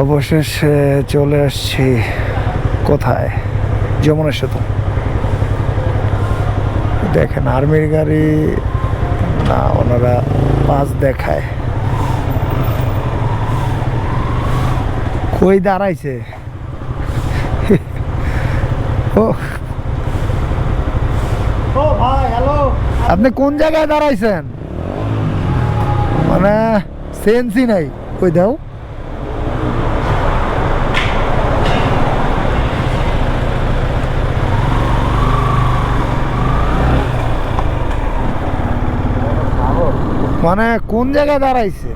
অবশেষে চলে আসছি কোথায়, যমুনা সেতু। দেখেন আর্মির গাড়ি না, ওনারা পাস দেখায়। কই দাঁড়াইছে? ও ভাই, হ্যালো, আপনি কোন জায়গায় দাঁড়াইছেন? মানে সেন্সই নাই। কই দাও, মানে কোন জায়গায় দাঁড়াইছে?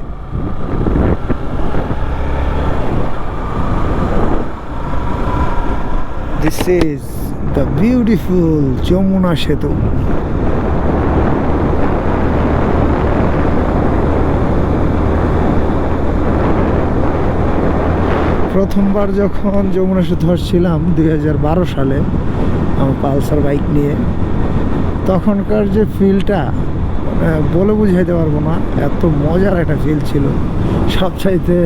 This is the beautiful Jamuna সেতু। প্রথমবার যখন যমুনা সেতু আসছিলাম 2012 সালে আমার পালসার বাইক নিয়ে, তখনকার যে ফিলটা বলে বুঝাইতে পারবো না, এত মজার একটা ফিল ছিল। সবচাইতে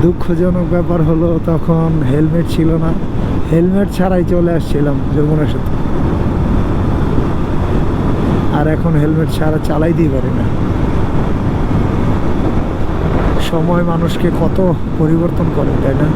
দুঃখজনক ব্যাপার হলো তখন হেলমেট ছিল না, হেলমেট ছাড়াই চলে আসছিলাম যমুনা সেতু। আর এখন হেলমেট ছাড়া চালাইতেই পারি না। সময় মানুষকে কত পরিবর্তন করে, তাই না?